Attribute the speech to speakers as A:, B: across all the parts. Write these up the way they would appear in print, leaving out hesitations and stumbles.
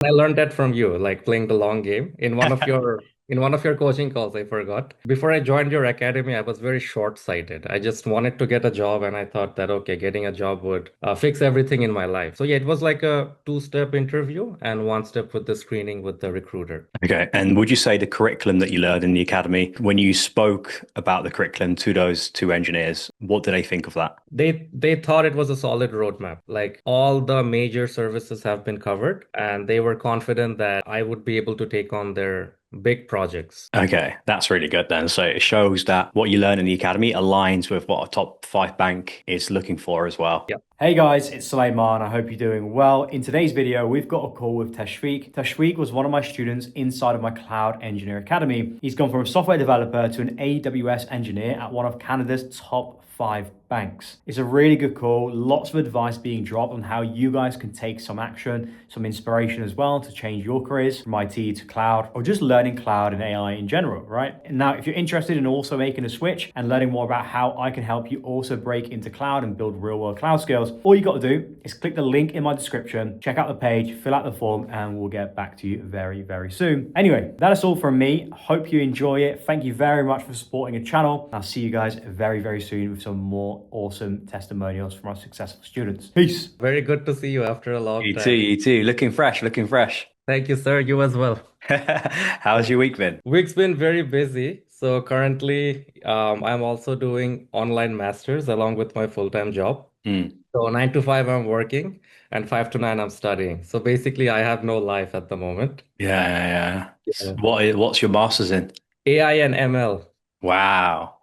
A: I learned that from you, like playing the long game in one of your coaching calls, I forgot. Before I joined your academy, I was very short-sighted. I just wanted to get a job and I thought that okay, getting a job would fix everything in my life. So yeah, it was like a two-step interview and one step with the screening with the recruiter.
B: Okay. And would you say the curriculum that you learned in the academy, when you spoke about the curriculum to those two engineers, what did they think of that?
A: They thought it was a solid roadmap. Like all the major services have been covered, and they were confident that I would be able to take on their big projects.
B: Okay, that's really good then. So it shows that what you learn in the academy aligns with what a top five bank is looking for as well.
A: Yeah.
C: Hey guys, it's Suleiman. I hope you're doing well. In today's video, we've got a call with Tashfiq. Tashfiq was one of my students inside of my Cloud Engineer Academy. He's gone from a software developer to an AWS engineer at one of Canada's top 5 banks. It's a really good call, lots of advice being dropped on how you guys can take some action, some inspiration as well to change your careers from IT to cloud, or just learning cloud and AI in general, right? And now, if you're interested in also making a switch and learning more about how I can help you also break into cloud and build real world cloud skills, all you got to do is click the link in my description, check out the page, fill out the form, and we'll get back to you very, very soon. Anyway, that is all from me. Hope you enjoy it. Thank you very much for supporting the channel. I'll see you guys very, very soon with some more awesome testimonials from our successful students. Peace.
A: Very good to see you after a long
B: You too,
A: time.
B: you too. Looking fresh, looking fresh.
A: Thank you, sir. You as well.
B: How's your week been?
A: Week's been very busy. So currently, I'm also doing online masters along with my full-time job.
B: Mm.
A: So 9 to 5, I'm working, and 5 to 9, I'm studying. So basically, I have no life at the moment.
B: Yeah.
A: Yeah.
B: What's your master's in?
A: AI and ML.
B: Wow.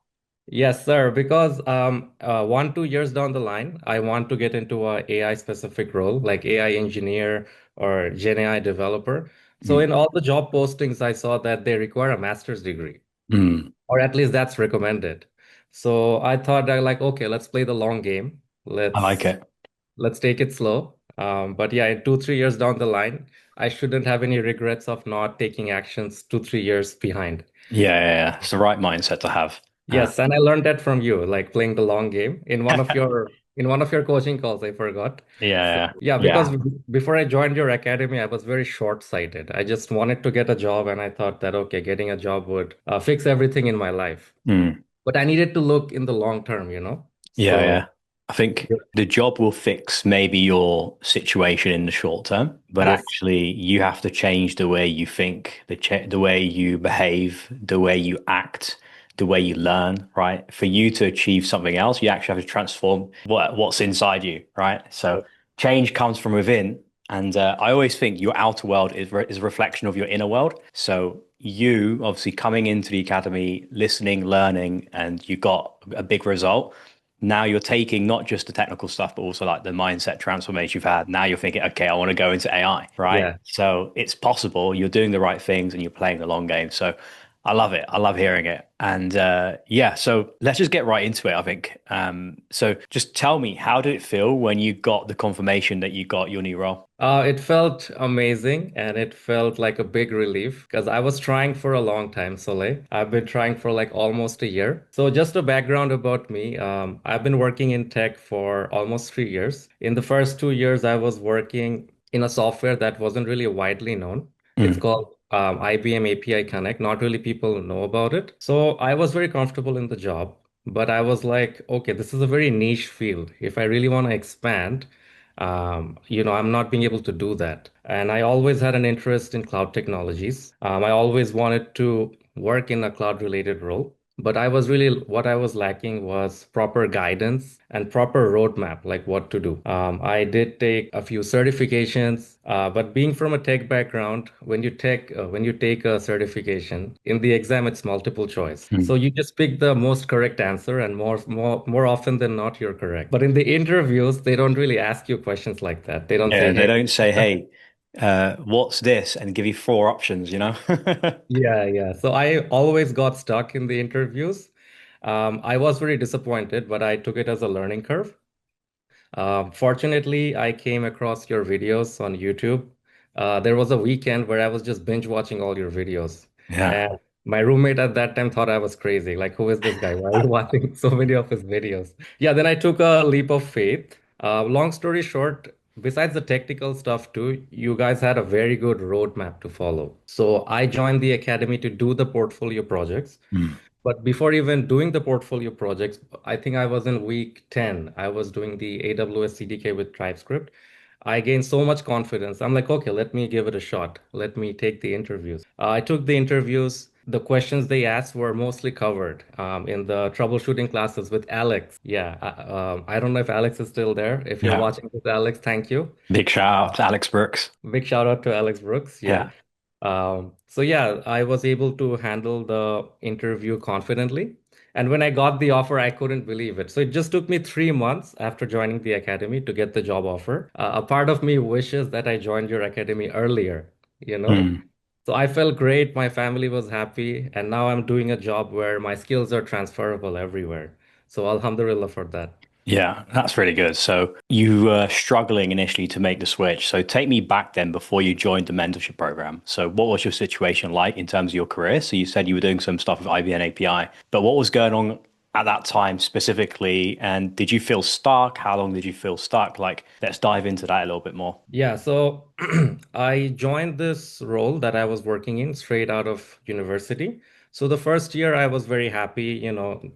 A: Yes, sir. Because 1, 2 years down the line, I want to get into a AI specific role, like AI engineer or Gen AI developer. So
B: Mm.
A: in all the job postings, I saw that they require a master's degree,
B: Mm.
A: or at least that's recommended. So I thought that like, okay, let's play the long game.
B: I like
A: Let's
B: it.
A: let's take it slow. But yeah, in 2, 3 years down the line, I shouldn't have any regrets of not taking actions 2, 3 years behind.
B: Yeah. It's the right mindset to have.
A: Yes, and I learned that from you, like playing the long game in one of your coaching calls, I forgot. So
B: Yeah.
A: yeah, because
B: Yeah.
A: before I joined your academy, I was very short-sighted. I just wanted to get a job, and I thought that okay, getting a job would fix everything in my life.
B: Mm.
A: But I needed to look in the long term. So
B: Yeah. I think the job will fix maybe your situation in the short term, but
A: yes,
B: actually you have to change the way you think, the way you behave, the way you act, the way you learn, right? For you to achieve something else, you actually have to transform what's inside you, right? So change comes from within, and I always think your outer world is a reflection of your inner world. So you obviously coming into the academy, listening, learning, and you got a big result. Now you're taking not just the technical stuff, but also like the mindset transformation you've had. Now you're thinking, okay, I want to go into AI, right?
A: yeah.
B: So it's possible. You're doing the right things and you're playing the long game. So I love it. I love hearing it. And yeah, so let's just get right into it, I think. So just tell me, how did it feel when you got the confirmation that you got your new role?
A: It felt amazing and it felt like a big relief because I was trying for a long time, Soleil. I've been trying for like almost a year. So, just a background about me, I've been working in tech for almost 3 years. In the first 2 years, I was working in a software that wasn't really widely known. It's
B: Mm.
A: called IBM API Connect. Not really people know about it. So, I was very comfortable in the job, but I was like, okay, this is a very niche field. If I really want to expand, I'm not being able to do that. And I always had an interest in cloud technologies. I always wanted to work in a cloud related role. But what I was lacking was proper guidance and proper roadmap, like what to do. I did take a few certifications, but being from a tech background, when you take a certification in the exam, it's multiple choice. So
B: Mm.
A: you just pick the most correct answer, and more often than not, you're correct. But in the interviews, they don't really ask you questions like that. They don't
B: Yeah,
A: say,
B: they
A: "Hey."
B: don't say, hey, what's this? And give you four options, you know?
A: Yeah, yeah. So I always got stuck in the interviews. I was very disappointed, but I took it as a learning curve. Fortunately, I came across your videos on YouTube. There was a weekend where I was just binge watching all your videos.
B: Yeah.
A: And my roommate at that time thought I was crazy. Like, who is this guy? Why are you watching so many of his videos? Yeah, then I took a leap of faith. Long story short, besides the technical stuff too, you guys had a very good roadmap to follow. So I joined the academy to do the portfolio projects.
B: Mm.
A: But before even doing the portfolio projects, I think I was in week 10. I was doing the AWS CDK with TypeScript. I gained so much confidence. I'm like, okay, let me give it a shot. Let me take the interviews. I took the interviews. The questions they asked were mostly covered in the troubleshooting classes with Alex. Yeah, I don't know if Alex is still there. If you're
B: Yeah.
A: watching this, Alex, thank you.
B: Big shout out to Alex Brooks.
A: Big shout out to Alex Brooks. Yeah.
B: Yeah.
A: So yeah, I was able to handle the interview confidently. And when I got the offer, I couldn't believe it. So it just took me 3 months after joining the academy to get the job offer. A part of me wishes that I joined your academy earlier, you know?
B: Mm.
A: So I felt great. My family was happy. And now I'm doing a job where my skills are transferable everywhere. So Alhamdulillah for that.
B: Yeah, that's really good. So you were struggling initially to make the switch. So take me back then before you joined the mentorship program. So what was your situation like in terms of your career? So you said you were doing some stuff with IBM API, but what was going on at that time specifically? And did you feel stuck? How long did you feel stuck? Like, let's dive into that a little bit more.
A: Yeah, so I joined this role that I was working in straight out of university. So the first year I was very happy,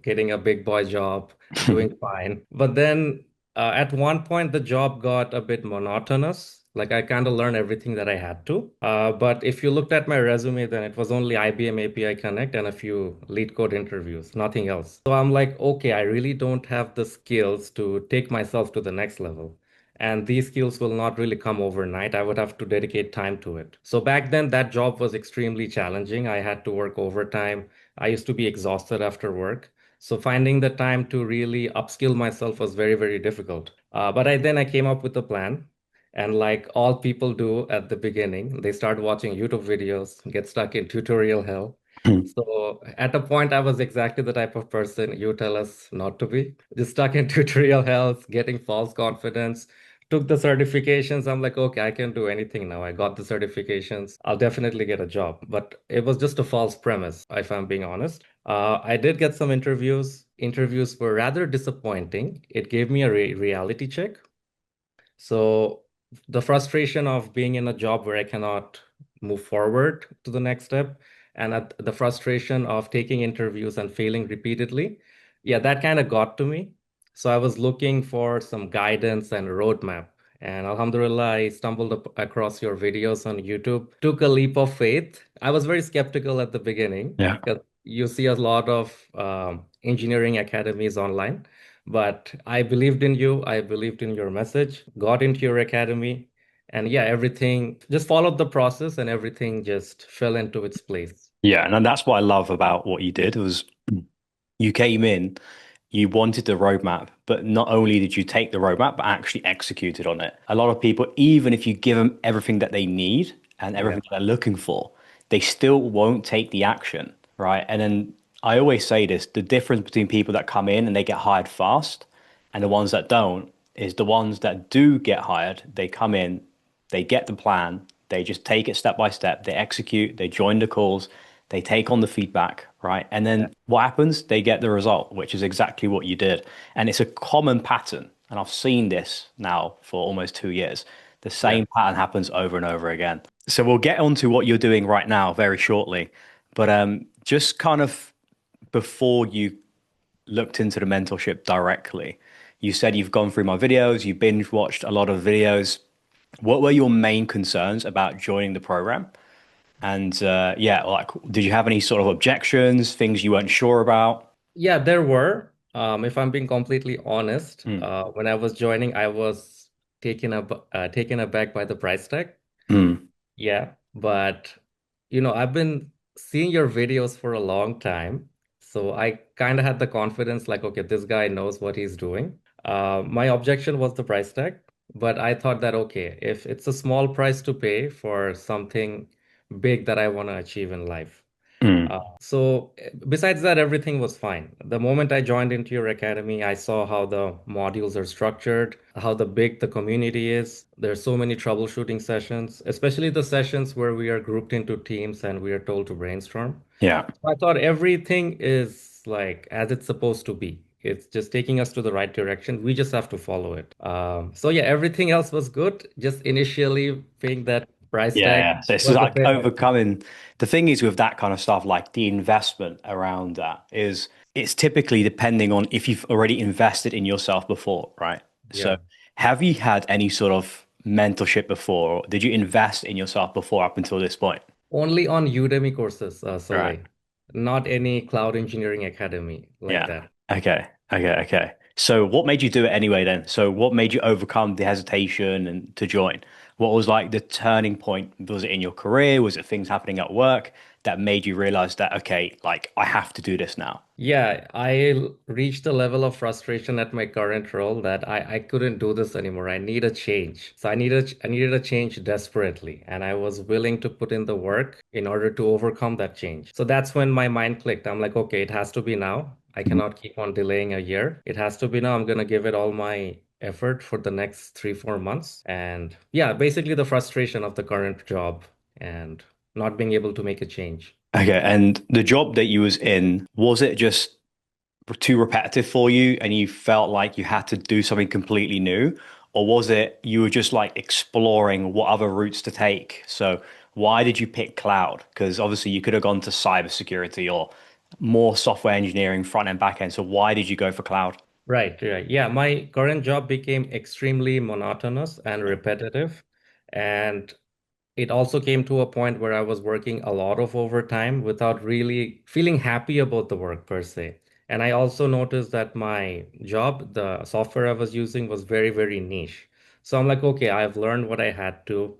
A: getting a big boy job, doing fine. But then at one point the job got a bit monotonous. Like I kind of learned everything that I had to. But if you looked at my resume, then it was only IBM API Connect and a few lead code interviews, nothing else. So I'm like, okay, I really don't have the skills to take myself to the next level. And these skills will not really come overnight. I would have to dedicate time to it. So back then, that job was extremely challenging. I had to work overtime. I used to be exhausted after work. So finding the time to really upskill myself was very, very difficult. But I came up with a plan. And like all people do at the beginning, they start watching YouTube videos, get stuck in tutorial hell. So at a point, I was exactly the type of person you tell us not to be. Just stuck in tutorial hell, getting false confidence, took the certifications. I'm like, okay, I can do anything now. I got the certifications. I'll definitely get a job. But it was just a false premise, if I'm being honest. I did get some interviews. Interviews were rather disappointing. It gave me a reality check. So the frustration of being in a job where I cannot move forward to the next step, and the frustration of taking interviews and failing repeatedly, yeah, that kind of got to me. So I was looking for some guidance and roadmap. And Alhamdulillah, I stumbled across your videos on YouTube, took a leap of faith. I was very skeptical at the beginning
B: Yeah.
A: because you see a lot of engineering academies online. But I believed in you. I believed in your message, got into your academy, and yeah, everything just followed the process and everything just fell into its place.
B: Yeah, and that's what I love about what you did was you came in, you wanted the roadmap, but not only did you take the roadmap, but actually executed on it. A lot of people, even if you give them everything that they need and
A: Yeah,
B: everything that they're looking for, they still won't take the action, right? And then I always say this, the difference between people that come in and they get hired fast and the ones that don't is the ones that do get hired, they come in, they get the plan, they just take it step by step, they execute, they join the calls, they take on the feedback, right? And
A: yeah,
B: then what happens? They get the result, which is exactly what you did. And it's a common pattern. And I've seen this now for almost 2 years. The
A: yeah.
B: same pattern happens over and over again. So we'll get on to what you're doing right now very shortly. But just kind of before you looked into the mentorship directly, you said you've gone through my videos, you binge watched a lot of videos. What were your main concerns about joining the program? And yeah, like, did you have any sort of objections, things you weren't sure about?
A: Yeah, there were. If I'm being completely honest,
B: Mm,
A: when I was joining, I was taken aback by the price tag.
B: mm,
A: Yeah, but I've been seeing your videos for a long time, so I kind of had the confidence like, okay, this guy knows what he's doing. My objection was the price tag, but I thought that okay, if it's a small price to pay for something big that I want to achieve in life,
B: mm.
A: besides that, everything was fine. The moment I joined into your academy, I saw how the modules are structured, how the big the community is. There's so many troubleshooting sessions, especially the sessions where we are grouped into teams and we are told to brainstorm.
B: Yeah.
A: I thought everything is like as it's supposed to be. It's just taking us to the right direction. We just have to follow it. So yeah, everything else was good. Just initially paying that price
B: Yeah,
A: tag
B: yeah. So it's
A: was a
B: like
A: bit.
B: overcoming. The thing is with that kind of stuff, like the investment around that is it's typically depending on if you've already invested in yourself before, right? So
A: Yeah.
B: have you had any sort of mentorship before? Or did you invest in yourself before up until this point?
A: Only on Udemy courses,
B: Right.
A: Soleil. Not any cloud engineering academy like
B: Yeah.
A: that.
B: Okay. Okay. Okay. So what made you do it anyway then? So what made you overcome the hesitation and to join? What was like the turning point? Was it in your career? Was it things happening at work that made you realize that, okay, like I have to do this now?
A: Yeah, reached a level of frustration at my current role that I couldn't do this anymore. I need a change. So I needed a change desperately, and I was willing to put in the work in order to overcome that change. So that's when my mind clicked. I'm like, okay, it has to be now. I
B: Mhm.
A: cannot keep on delaying a year. It has to be now. I'm gonna give it all my effort for the next 3, 4 months. And yeah, basically the frustration of the current job and not being able to make a change.
B: Okay. And the job that you was in, was it just too repetitive for you and you felt like you had to do something completely new? Or was it you were just like exploring what other routes to take? So why did you pick cloud? Because obviously you could have gone to cybersecurity or more software engineering, front end, back end. So why did you go for cloud?
A: Right, right. Yeah, my current job became extremely monotonous and repetitive. And it also came to a point where I was working a lot of overtime without really feeling happy about the work per se. And I also noticed that my job, the software I was using was very, very niche. So I'm like, okay, I've learned what I had to.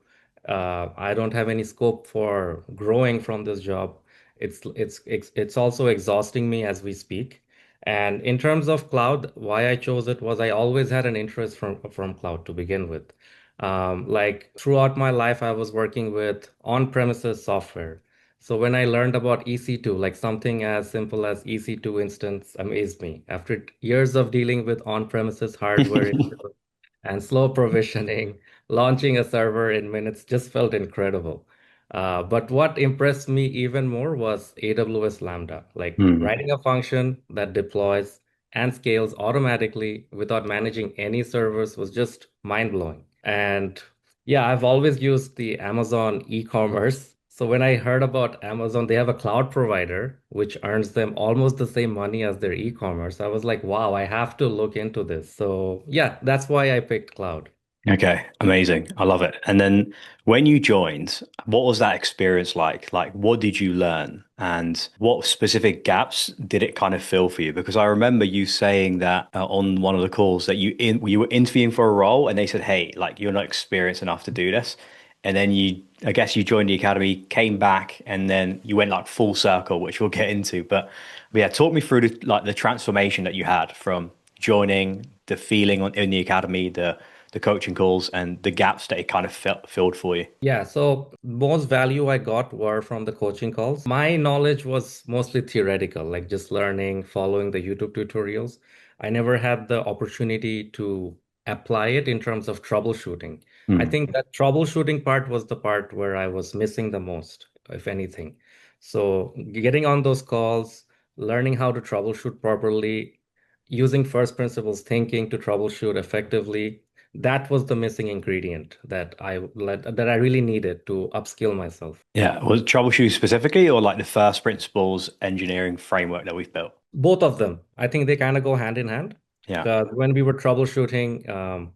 A: I don't have any scope for growing from this job. It's also exhausting me as we speak. And in terms of cloud, why I chose it was I always had an interest from cloud to begin with. Like throughout my life, I was working with on-premises software. So when I learned about EC2, like something as simple as EC2 instance amazed me. After years of dealing with on-premises hardware and slow provisioning, launching a server in minutes just felt incredible. But what impressed me even more was AWS Lambda, like
B: Hmm.
A: writing a function that deploys and scales automatically without managing any servers was just mind-blowing. And yeah, I've always used the Amazon e-commerce. So when I heard about Amazon, they have a cloud provider which earns them almost the same money as their e-commerce. I was like, wow, I have to look into this. So yeah, that's why I picked cloud.
B: Okay, amazing. I love it. And then when you joined, what was that experience like? Like, what did you learn? And what specific gaps did it kind of fill for you? Because I remember you saying that on one of the calls that you were interviewing for a role and they said, "Hey, like you're not experienced enough to do this." And then I guess you joined the academy, came back, and then you went like full circle, which we'll get into. But yeah, talk me through the transformation that you had from joining, the feeling in the academy, the coaching calls and the gaps that it kind of filled for you.
A: Yeah, so most value I got were from the coaching calls. My knowledge was mostly theoretical, like just learning, following the YouTube tutorials. I never had the opportunity to apply it in terms of troubleshooting. I
B: Hmm.
A: think that troubleshooting part was the part where I was missing the most, if anything. So getting on those calls, learning how to troubleshoot properly, using first principles thinking to troubleshoot effectively, that was the missing ingredient that I really needed to upskill myself.
B: Yeah, was it troubleshooting specifically or like the first principles engineering framework that we've built?
A: Both of them, I think they kind of go hand in hand.
B: Yeah.
A: Because when we were troubleshooting,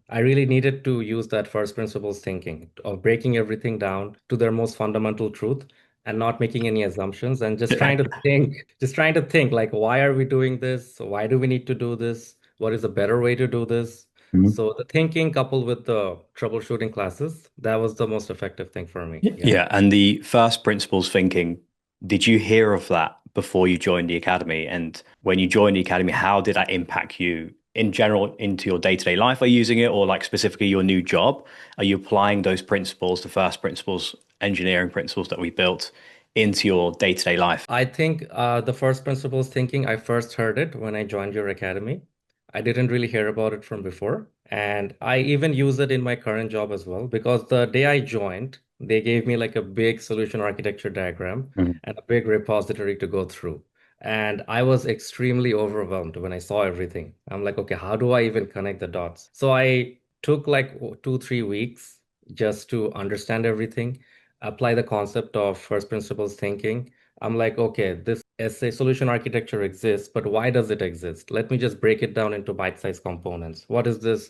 A: I really needed to use that first principles thinking of breaking everything down to their most fundamental truth and not making any assumptions and just trying to think like, why are we doing this? Why do we need to do this? What is a better way to do this?
B: Mhm.
A: So the thinking coupled with the troubleshooting classes, that was the most effective thing for me. Yeah.
B: Yeah, and the first principles thinking, did you hear of that before you joined the academy? And when you joined the academy, how did that impact you in general into your day-to-day life? Are you using it or like specifically your new job? Are you applying those principles, the first principles, engineering principles that we built into your day-to-day life?
A: I think the first principles thinking, I first heard it when I joined your academy. I didn't really hear about it from before. And I even use it in my current job as well, because the day I joined, they gave me like a big solution architecture diagram
B: Mhm.
A: and a big repository to go through. And I was extremely overwhelmed when I saw everything. I'm like, okay, how do I even connect the dots? So I took like 2, 3 weeks just to understand everything, apply the concept of first principles thinking. I'm like, okay, this SA solution architecture exists, but why does it exist? Let me just break it down into bite-sized components. What is this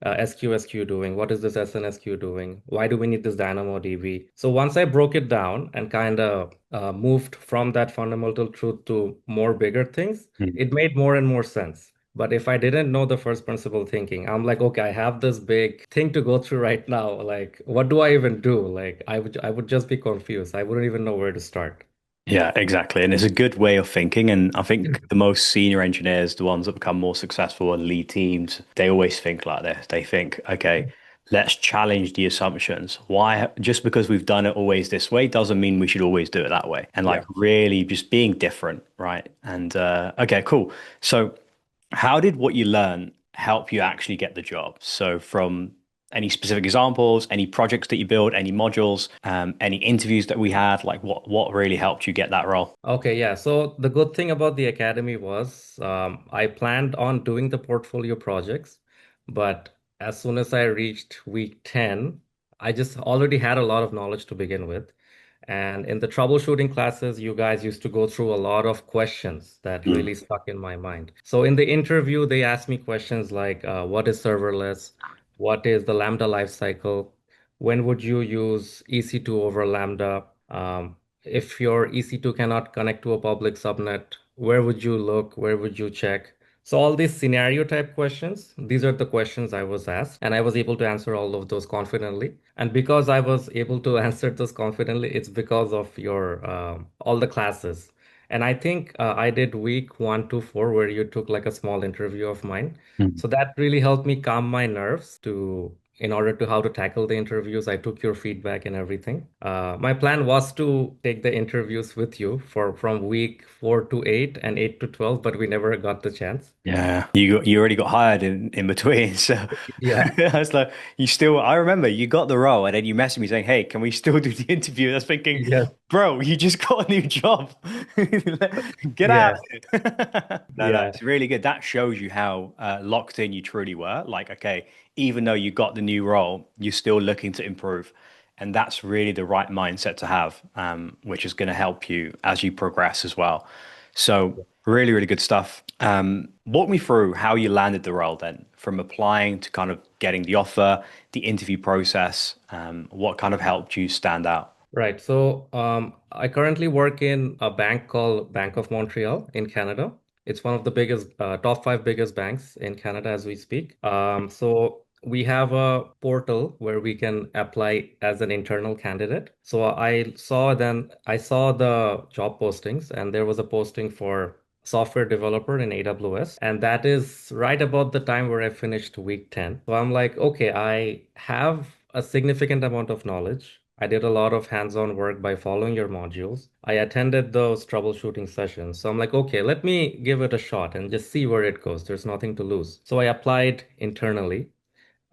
A: SQSQ doing? What is this SNSQ doing? Why do we need this DynamoDB? So once I broke it down and kind of moved from that fundamental truth to more bigger things,
B: Mm.
A: it made more and more sense. But if I didn't know the first principle thinking, I'm like, okay, I have this big thing to go through right now. Like, what do I even do? Like, I would just be confused. I wouldn't even know where to start.
B: Yeah, exactly. And it's a good way of thinking. And I think the most senior engineers, the ones that become more successful and lead teams, they always think like this. They think, okay, let's challenge the assumptions. Why, just because we've done it always this way doesn't mean we should always do it that way. And like
A: Yeah.
B: really just being different, right? And okay, cool. So how did what you learn help you actually get the job? So from any specific examples, any projects that you build, any modules, any interviews that we had, like what really helped you get that role?
A: Okay, yeah. So the good thing about the academy was I planned on doing the portfolio projects, but as soon as I reached week 10, I just already had a lot of knowledge to begin with. And in the troubleshooting classes, you guys used to go through a lot of questions that
B: Mm.
A: really stuck in my mind. So in the interview, they asked me questions like, what is serverless? What is the Lambda lifecycle? When would you use EC2 over Lambda? If your EC2 cannot connect to a public subnet, where would you look? Where would you check? So all these scenario type questions, these are the questions I was asked, and I was able to answer all of those confidently. And because I was able to answer those confidently, it's because of your all the classes. And I think I did week 1 to 4 where you took like a small interview of mine.
B: Mm.
A: So that really helped me calm my nerves to in order to how to tackle the interviews. I took your feedback and everything. My plan was to take the interviews with you for from week 4 to 8 and 8 to 12, but we never got the chance.
B: Yeah, you already got hired in between, so
A: Yeah.
B: I was like, you still. I remember you got the role, and then you messaged me saying, "Hey, can we still do the interview?" And I was thinking,
A: Yeah.
B: bro, you just got a new job. Get out
A: Yeah.
B: of here. No,
A: Yeah.
B: it's really good. That shows you how locked in you truly were. Like, okay, even though you got the new role, you're still looking to improve, and that's really the right mindset to have, which is going to help you as you progress as well. So really, really good stuff. Walk me through how you landed the role then, from applying to kind of getting the offer, the interview process. What kind of helped you stand out?
A: Right. So I currently work in a bank called Bank of Montreal in Canada. It's one of the biggest, top 5 biggest banks in Canada as we speak. So we have a portal where we can apply as an internal candidate. So I saw the job postings, and there was a posting for software developer in AWS. And that is right about the time where I finished week 10. So I'm like, okay, I have a significant amount of knowledge. I did a lot of hands-on work by following your modules. I attended those troubleshooting sessions. So I'm like, okay, let me give it a shot and just see where it goes. There's nothing to lose. So I applied internally.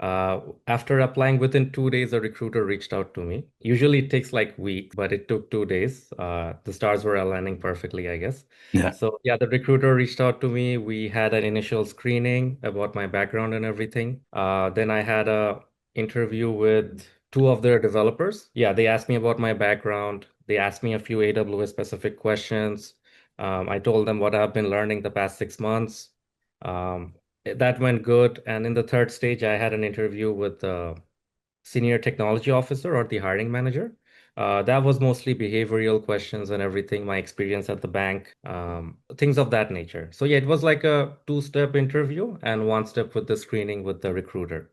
A: After applying within 2 days, a recruiter reached out to me. Usually it takes like weeks, but it took 2 days. The stars were aligning perfectly, I guess.
B: Yeah.
A: So yeah, the recruiter reached out to me. We had an initial screening about my background and everything. Then I had a interview with two of their developers. Yeah, they asked me about my background. They asked me a few AWS specific questions. I told them what I've been learning the past 6 months. Um, that went good. And in the third stage, I had an interview with the senior technology officer or the hiring manager. That was mostly behavioral questions and everything, my experience at the bank, things of that nature. So yeah, it was like a two-step interview and one step with the screening with the recruiter.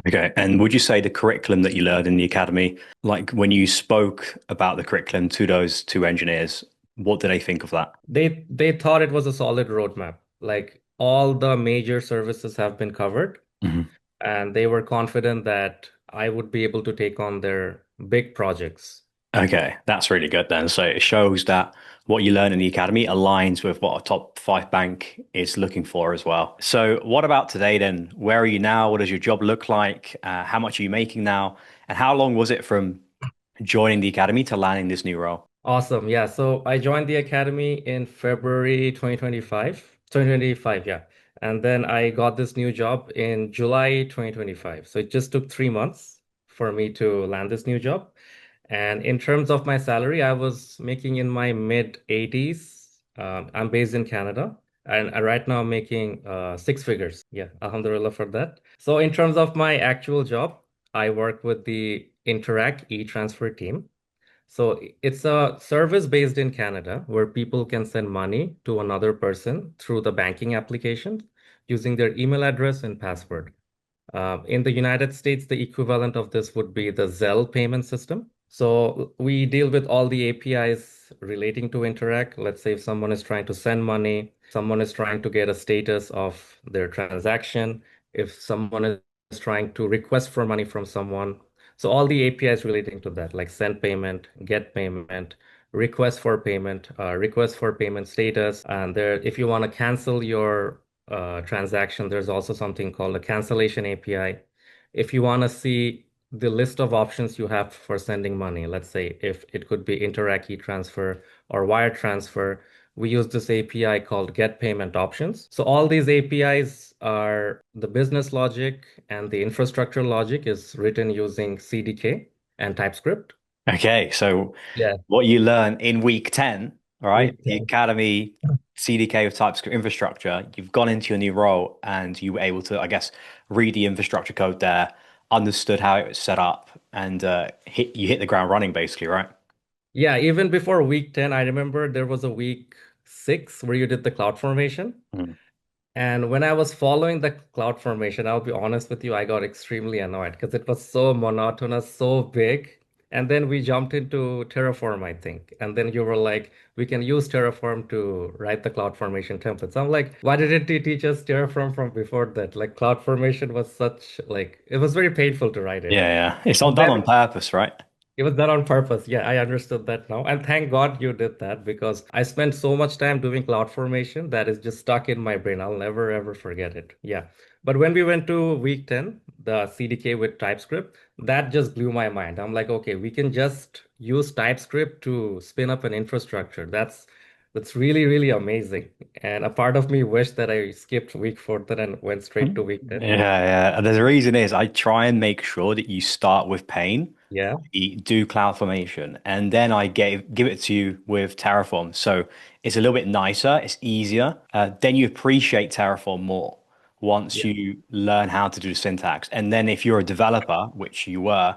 B: Okay. And would you say the curriculum that you learned in the academy, like when you spoke about the curriculum to those two engineers, what did they think of that?
A: They thought it was a solid roadmap. Like all the major services have been covered,
B: Mhm.
A: and they were confident that I would be able to take on their big projects.
B: Okay, that's really good then. So it shows that what you learn in the academy aligns with what a top five bank is looking for as well. So what about today then? Where are you now? What does your job look like? How much are you making now? And how long was it from joining the academy to landing this new role?
A: Awesome. Yeah. So I joined the academy in February 2025. 2025, yeah. And then I got this new job in July 2025. So it just took 3 months for me to land this new job. And in terms of my salary, I was making in my mid 80s. I'm based in Canada, and right now I'm making six figures. Yeah, alhamdulillah for that. So in terms of my actual job, I work with the Interact e-transfer team. So it's a service based in Canada where people can send money to another person through the banking application using their email address and password. In the United States, the equivalent of this would be the Zelle payment system. So we deal with all the APIs relating to Interact. Let's say if someone is trying to send money, someone is trying to get a status of their transaction, if someone is trying to request for money from someone. So all the APIs relating to that, like send payment, get payment, request for payment status, and there, if you want to cancel your transaction, there's also something called a cancellation API. If you want to see the list of options you have for sending money, let's say if it could be Interac e-transfer or wire transfer, we use this API called get payment options. So all these APIs are the business logic and the infrastructure logic is written using CDK and TypeScript.
B: Okay, so
A: Yeah,
B: what you learn in week 10, all right,
A: week
B: the
A: 10.
B: Academy CDK with TypeScript infrastructure, you've gone into your new role and you were able to, I guess, read the infrastructure code there, understood how it was set up, and you hit the ground running basically, right?
A: Yeah, even before week 10, I remember there was a week 6 where you did the cloud formation.
B: Mm.
A: And when I was following the cloud formation, I'll be honest with you, I got extremely annoyed because it was so monotonous, so big. And then we jumped into Terraform, I think. And then you were like, we can use Terraform to write the cloud formation templates. I'm like, why didn't you teach us Terraform from before that? Like cloud formation was such like it was very painful to write it.
B: Yeah, yeah. It's all
A: And
B: done on
A: then
B: purpose, right?
A: it was done on purpose. Yeah, I understood that now. And thank God you did that because I spent so much time doing cloud formation that is just stuck in my brain. I'll never ever forget it. Yeah. But when we went to week 10, the CDK with TypeScript, that just blew my mind. I'm like, okay, we can just use TypeScript to spin up an infrastructure. That's really, really amazing. And a part of me wished that I skipped week 14 and went straight to week 10.
B: Yeah, yeah. And the reason is I try and make sure that you start with pain,
A: Yeah.
B: do cloud formation, and then I give it to you with Terraform. So it's a little bit nicer, it's easier. Then you appreciate Terraform more once
A: Yeah.
B: you learn how to do syntax. And then if you're a developer, which you were,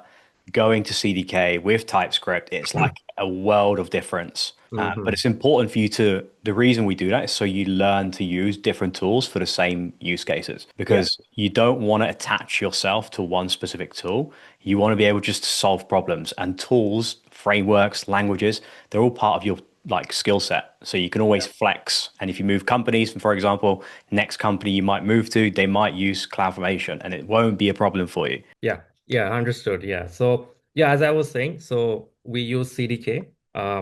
B: going to CDK with TypeScript, it's like a world of difference. But
A: Hmm.
B: it's important for you to, the reason we do that is so you learn to use different tools for the same use cases
A: Yeah.
B: because you don't want to attach yourself to one specific tool. You want to be able just to solve problems and tools, frameworks, languages, they're all part of your like skill set. So you can always flex. And if you move companies, for example, next company you might move to, they might use CloudFormation and it won't be a problem for you.
A: Yeah, yeah, understood. Yeah. So, yeah, as I was saying, so we use CDK.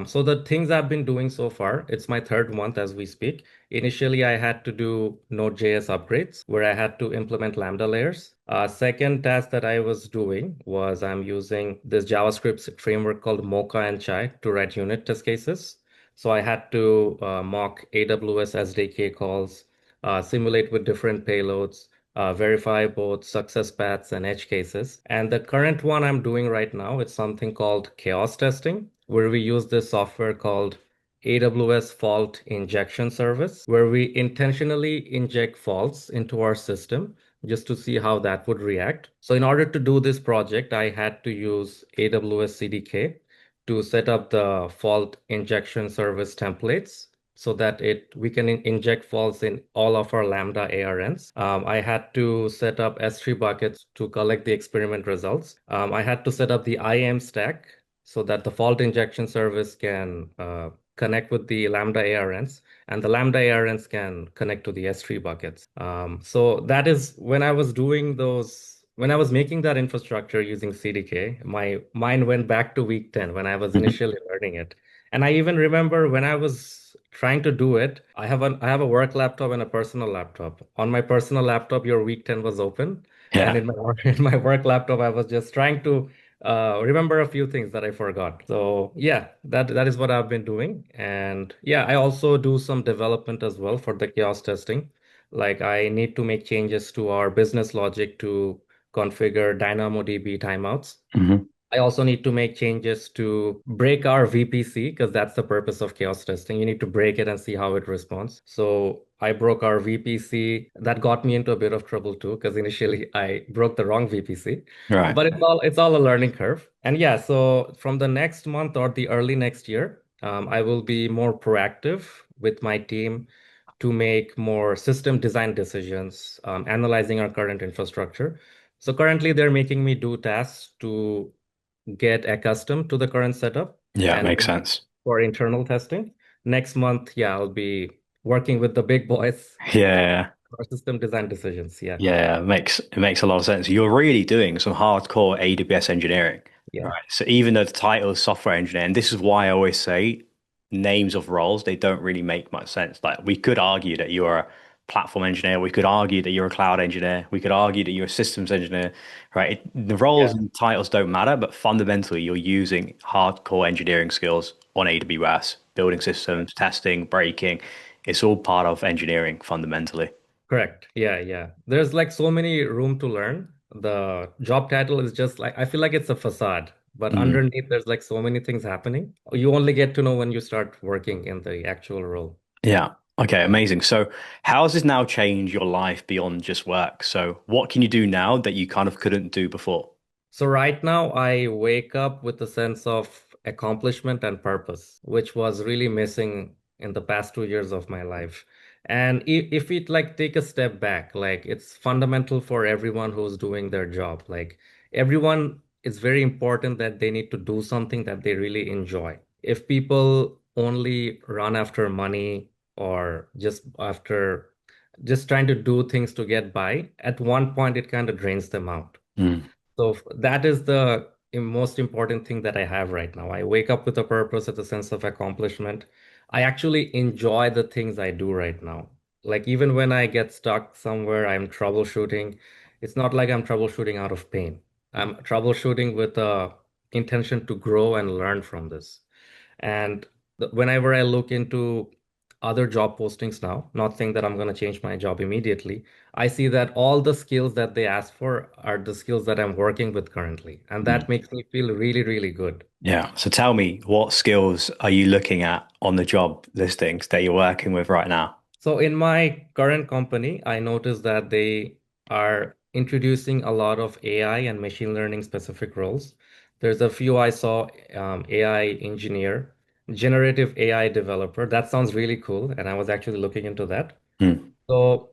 A: So the things I've been doing so far, it's my third month as we speak. Initially, I had to do Node.js upgrades where I had to implement Lambda layers. Second task that I was doing was I'm using this JavaScript framework called Mocha and Chai to write unit test cases. So I had to mock AWS SDK calls, simulate with different payloads, verify both success paths and edge cases. And the current one I'm doing right now, it's something called chaos testing, where we use this software called AWS Fault Injection Service, where we intentionally inject faults into our system just to see how that would react. So in order to do this project, I had to use AWS CDK to set up the fault injection service templates so that it we can inject faults in all of our Lambda ARNs. I had to set up S3 buckets to collect the experiment results. I had to set up the IAM stack so that the fault injection service can connect with the Lambda ARNs and the Lambda ARNs can connect to the S3 buckets. So that is when I was doing those, when I was making that infrastructure using CDK, my mind went back to week 10 when I was initially learning it. And I even remember when I was trying to do it, I have a work laptop and a personal laptop. On my personal laptop, your week 10 was open. And
B: Yeah.
A: in my in my work laptop, I was just trying to remember a few things that I forgot. So yeah, that is what I've been doing. And yeah, I also do some development as well for the chaos testing. Like I need to make changes to our business logic to configure DynamoDB timeouts.
B: Hmm.
A: I also need to make changes to break our VPC because that's the purpose of chaos testing. You need to break it and see how it responds. So I broke our VPC. That got me into a bit of trouble too because initially I broke the wrong VPC.
B: Right.
A: But it's all a learning curve. And yeah, so from the next month or the early next year, I will be more proactive with my team to make more system design decisions, analyzing our current infrastructure. So currently, they're making me do tasks to get accustomed to the current setup
B: Yeah,
A: and
B: makes sense.
A: for internal testing. Next month, yeah, I'll be working with the big boys
B: Yeah.
A: for system design decisions. Yeah,
B: Yeah, it makes a lot of sense. You're really doing some hardcore AWS engineering,
A: yeah,
B: right? So even though the title is software engineer, and this is why I always say names of roles, they don't really make much sense. Like we could argue that you're a platform engineer, we could argue that you're a cloud engineer, we could argue that you're a systems engineer, right? The roles
A: yeah,
B: and titles don't matter, but fundamentally you're using hardcore engineering skills on AWS, building systems, testing, breaking. It's all part of engineering fundamentally.
A: correct. Yeah, yeah. There's like so many room to learn. The job title is just like I feel like it's a facade, but
B: Mm.
A: underneath there's like so many things happening. You only get to know when you start working in the actual role.
B: Yeah. Okay, amazing. So, how has this now changed your life beyond just work? So, what can you do now that you kind of couldn't do before?
A: So right now I wake up with a sense of accomplishment and purpose, which was really missing in the past 2 years of my life. And if we like take a step back, like it's fundamental for everyone who's doing their job. Like everyone, it's very important that they need to do something that they really enjoy. If people only run after money or just trying to do things to get by, at one point it kind of drains them out.
B: Mm.
A: So that is the most important thing that I have right now. I wake up with a purpose, with a sense of accomplishment. I actually enjoy the things I do right now. Like even when I get stuck somewhere, I'm troubleshooting. It's not like I'm troubleshooting out of pain. I'm troubleshooting with a intention to grow and learn from this. And whenever I look into other job postings now, not saying that I'm going to change my job immediately, I see that all the skills that they ask for are the skills that I'm working with currently. And
B: Mm.
A: that makes me feel really, really good.
B: Yeah. So, tell me, what skills are you looking at on the job listings that you're working with right now?
A: So in my current company, I noticed that they are introducing a lot of AI and machine learning specific roles. There's a few I saw, AI engineer, generative AI developer. That sounds really cool. And I was actually looking into that.
B: Mm.
A: So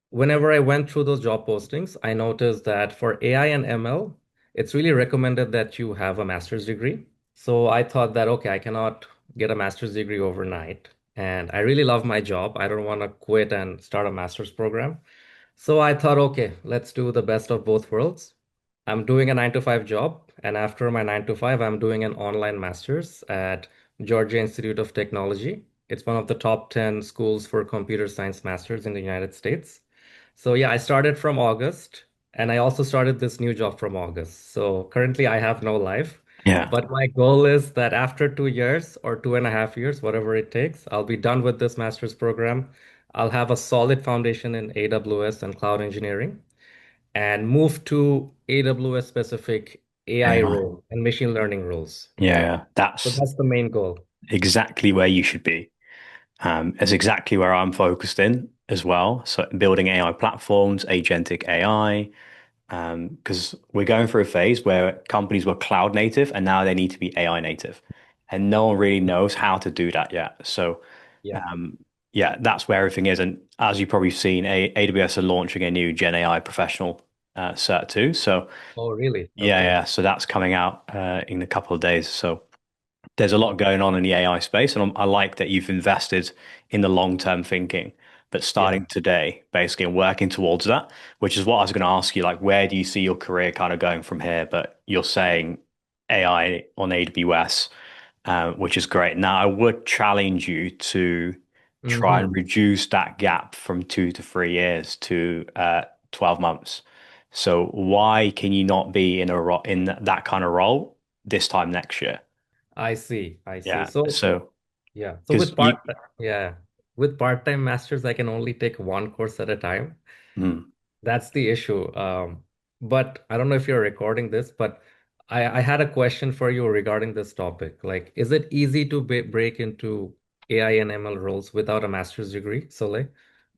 A: whenever I went through those job postings, I noticed that for AI and ML, it's really recommended that you have a master's degree. So I thought that, okay, I cannot get a master's degree overnight. And I really love my job. I don't want to quit and start a master's program. So I thought, okay, let's do the best of both worlds. I'm doing a 9 to 5 job, and after my 9 to 5, I'm doing an online master's at Georgia Institute of Technology. It's one of the top 10 schools for computer science masters in the United States. So yeah, I started from August, and I also started this new job from August. So currently I have no life,
B: Yeah.
A: but my goal is that after 2 years or 2.5 years, whatever it takes, I'll be done with this master's program. I'll have a solid foundation in AWS and cloud engineering and move to AWS specific AI
B: AI.
A: role and machine learning roles.
B: Yeah. Yeah.
A: So
B: That's
A: that's the main goal.
B: exactly where you should be. It's exactly where I'm focused in as well. So, building AI platforms, agentic AI, because we're going through a phase where companies were cloud native and now they need to be AI native, and no one really knows how to do that yet. So,
A: Yeah.
B: um, yeah, that's where everything is. And as you've probably seen, AWS are launching a new Gen AI professional cert too. So,
A: Oh, really?
B: yeah,
A: Okay.
B: yeah. So that's coming out in a couple of days. So there's a lot
A: Oh,
B: going on in the AI space, and I like that you've invested in the long-term thinking, but
A: yeah.
B: starting today, basically, and working towards that, which is what I was going to ask you, like, where do you see your career kind of going from here? But you're saying AI on AWS, which is great. Now, I would challenge you to try and
A: Hmm.
B: reduce that gap from 2 to 3 years to 12 months. So why can you not be in that kind of role this time next year?
A: I see. I see.
B: Yeah.
A: So
B: So
A: yeah. So
B: because
A: with
B: you,
A: yeah, with part-time masters, I can only take one course at a time.
B: mm,
A: That's the issue. But I don't know if you're recording this, but I had a question for you regarding this topic. Like, is it easy to break into AI and ML roles without a master's degree, Soleil?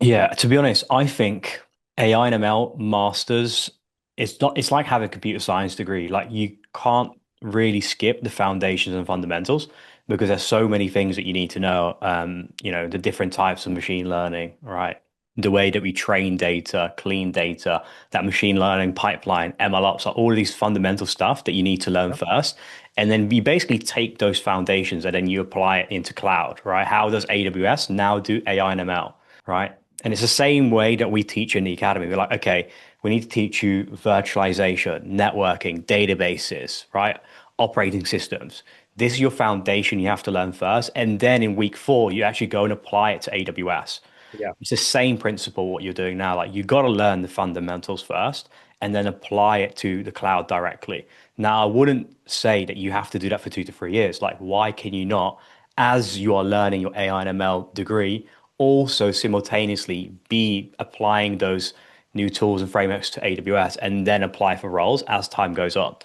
B: yeah, to be honest, I think AI and ML masters, it's like having a computer science degree. Like you can't really skip the foundations and fundamentals because there's so many things that you need to know. The different types of machine learning, right? The way that we train data, clean data, that machine learning pipeline, ML ops, like all of these fundamental stuff that you need to learn
A: Yeah.
B: first. And then you basically take those foundations and then you apply it into cloud, right? How does AWS now do AI and ML? Right? And it's the same way that we teach in the academy. We're like, okay, we need to teach you virtualization, networking, databases, right? Operating systems. This is your foundation you have to learn first. And then in week 4, you actually go and apply it to AWS.
A: Yeah.
B: It's the same principle what you're doing now. Like you got to learn the fundamentals first and then apply it to the cloud directly. Now, I wouldn't say that you have to do that for 2 to 3 years. Like, why can you not, as you are learning your AI and ML degree, also simultaneously be applying those new tools and frameworks to AWS and then apply for roles as time goes on?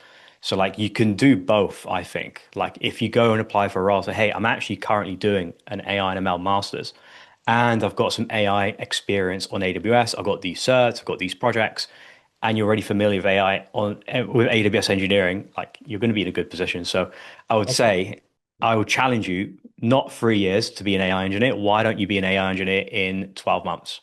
B: So like you can do both, I think. Like if you go and apply for a role, say, hey, I'm actually currently doing an AI and ML master's and I've got some AI experience on AWS. I've got these certs, I've got these projects, and you're already familiar with AI with AWS engineering, like you're going to be in a good position. So I would
A: Okay.
B: say I would challenge you not 3 years to be an AI engineer. Why don't you be an AI engineer in 12 months?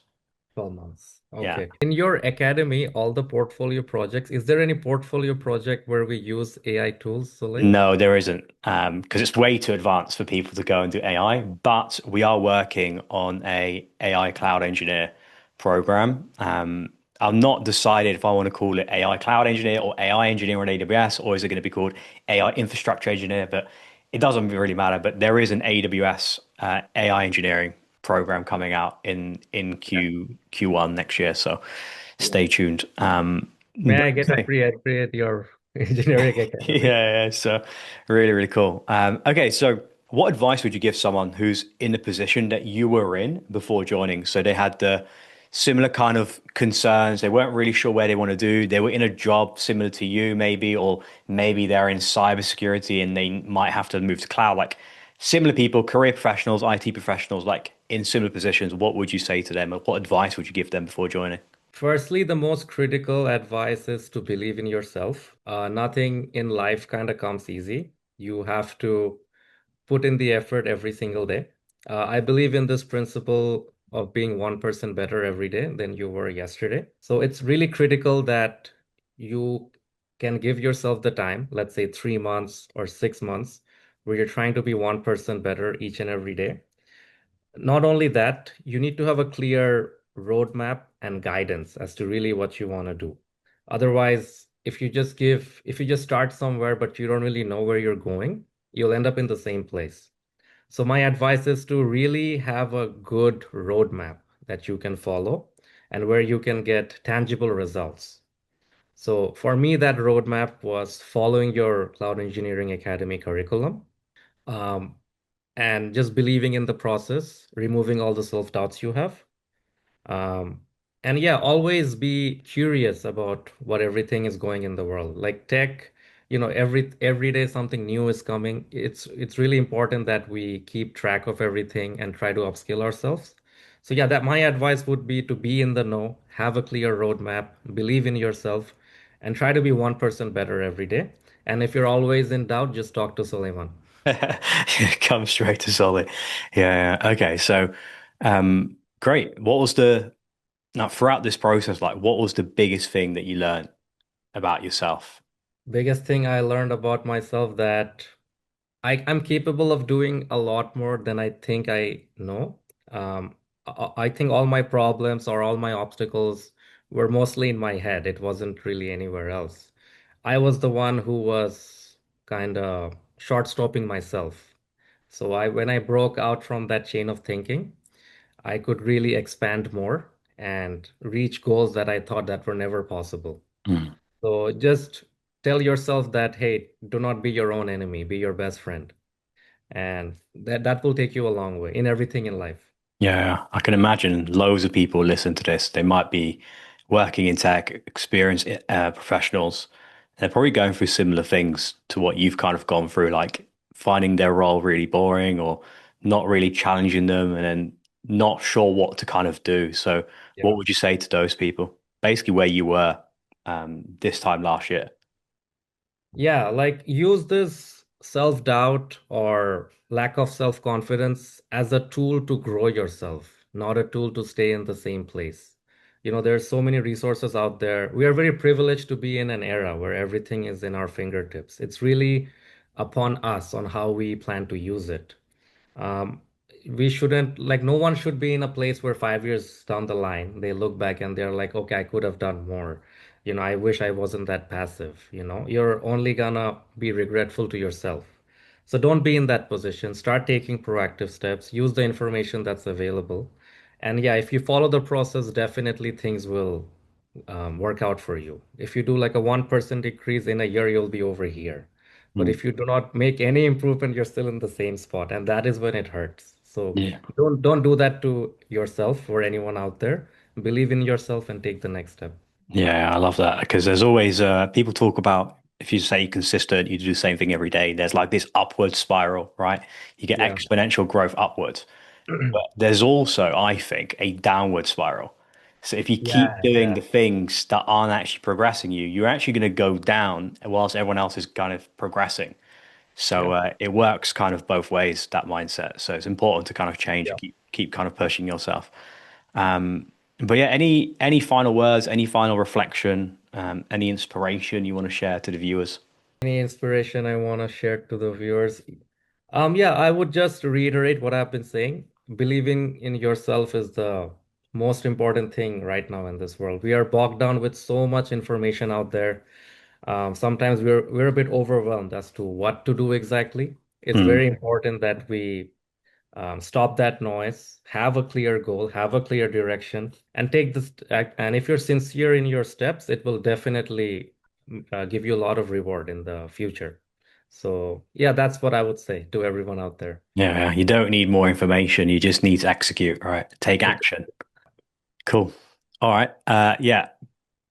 A: 12 months.
B: Yeah.
A: Okay. In your academy, all the portfolio projects, is there any portfolio project where we use AI tools, Soleil?
B: No, there isn't, because it's way too advanced for people to go and do AI. But we are working on a AI cloud engineer program. I'm not decided if I want to call it AI cloud engineer or AI engineer on AWS, or is it going to be called AI infrastructure engineer? But it doesn't really matter. But there is an AWS AI engineering program coming out in
A: Yeah.
B: Q1 next year. So
A: Yeah.
B: stay tuned.
A: May
B: But
A: I get a
B: okay.
A: free entry at your engineering academy?
B: Yeah, so really, really cool. Okay, so what advice would you give someone who's in the position that you were in before joining? So they had the similar kind of concerns. They weren't really sure where they want to do. They were in a job similar to you, maybe, or maybe they're in cybersecurity and they might have to move to cloud. Like similar people, career professionals, IT professionals, like in similar positions, what would you say to them? Or what advice would you give them before joining?
A: Firstly, the most critical advice is to believe in yourself. Nothing in life kind of comes easy. You have to put in the effort every single day. I believe in this principle of being 1% better every day than you were yesterday. So it's really critical that you can give yourself the time, let's say 3 months or 6 months, where you're trying to be 1% better each and every day. Not only that, you need to have a clear roadmap and guidance as to really what you want to do. Otherwise, if you just start somewhere, but you don't really know where you're going, you'll end up in the same place. So my advice is to really have a good roadmap that you can follow and where you can get tangible results. So for me, that roadmap was following your Cloud Engineering Academy curriculum. Um, and just believing in the process, removing all the self-doubts you have. Um, and yeah, always be curious about what everything is going in the world. Like tech, every day something new is coming. It's really important that we keep track of everything and try to upskill ourselves. So yeah, that my advice would be to be in the know, have a clear roadmap, believe in yourself, and try to be 1% better every day. And if you're always in doubt, just talk to Suleiman.
B: Come straight to solid. Yeah, yeah. Okay, so great. What was the now throughout this process, like what was the biggest thing that you learned about yourself?
A: Biggest thing I learned about myself that I'm capable of doing a lot more than I think I know. I think all my problems or all my obstacles were mostly in my head. It wasn't really anywhere else. I was the one who was kind of short stopping myself. So when I broke out from that chain of thinking, I could really expand more and reach goals that I thought that were never possible.
B: Mm.
A: So just tell yourself that, hey, do not be your own enemy, be your best friend. And that will take you a long way in everything in life.
B: Yeah, I can imagine loads of people listen to this. They might be working in tech, experienced professionals. They're probably going through similar things to what you've kind of gone through, like finding their role really boring or not really challenging them and then not sure what to kind of do. So, what
A: Yeah.
B: would you say to those people? Basically, where you were this time last year.
A: Yeah, like use this self-doubt or lack of self-confidence as a tool to grow yourself, not a tool to stay in the same place. There's so many resources out there. We are very privileged to be in an era where everything is in our fingertips. It's really upon us on how we plan to use it. um, we shouldn't like no one should be in a place where 5 years down the line they look back and they're like, okay, I could have done more. I wish I wasn't that passive. You're only gonna be regretful to yourself. So don't be in that position. Start taking proactive steps. Use the information that's available. And yeah, if you follow the process, definitely things will work out for you. If you do like a 1% decrease in a year, you'll be over here. But
B: Mm.
A: if you do not make any improvement, you're still in the same spot, and that is when it hurts. So
B: Yeah.
A: don't do that to yourself or anyone out there. Believe in yourself and take the next step.
B: Yeah, I love that because there's always people talk about if you say consistent, you do the same thing every day. There's like this upward spiral, right? You get
A: Yeah.
B: exponential growth upwards. But there's also, I think, a downward spiral. So if you keep
A: Yeah,
B: doing the
A: exactly.
B: things that aren't actually progressing you, you're actually going to go down whilst everyone else is kind of progressing. So
A: Yeah.
B: it works kind of both ways, that mindset. So it's important to kind of change
A: Yeah.
B: and keep kind of pushing yourself. But yeah, any final words, any final reflection, any inspiration you want to share to the viewers?
A: Any inspiration I want to share to the viewers? Yeah, I would just reiterate what I've been saying. Believing in yourself is the most important thing right now in this world. We are bogged down with so much information out there. Sometimes we're a bit overwhelmed as to what to do exactly. It's
B: Mm.
A: very important that we stop that noise, have a clear goal, have a clear direction, and take this. And if you're sincere in your steps, it will definitely give you a lot of reward in the future. So, yeah, that's what I would say to everyone out there.
B: Yeah, you don't need more information. You just need to execute, right? Take action. Cool. All right. Yeah,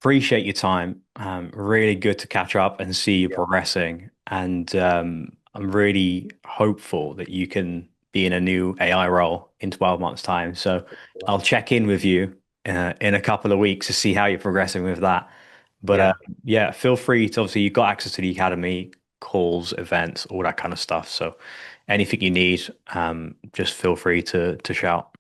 B: appreciate your time. Really good to catch up and see you
A: Yeah.
B: progressing. And I'm really hopeful that you can be in a new AI role in 12 months' time. So I'll check in with you in a couple of weeks to see how you're progressing with that. But
A: Yeah.
B: yeah, feel free to obviously you've got access to the academy, calls, events, all that kind of stuff. So anything you need, just feel free to shout.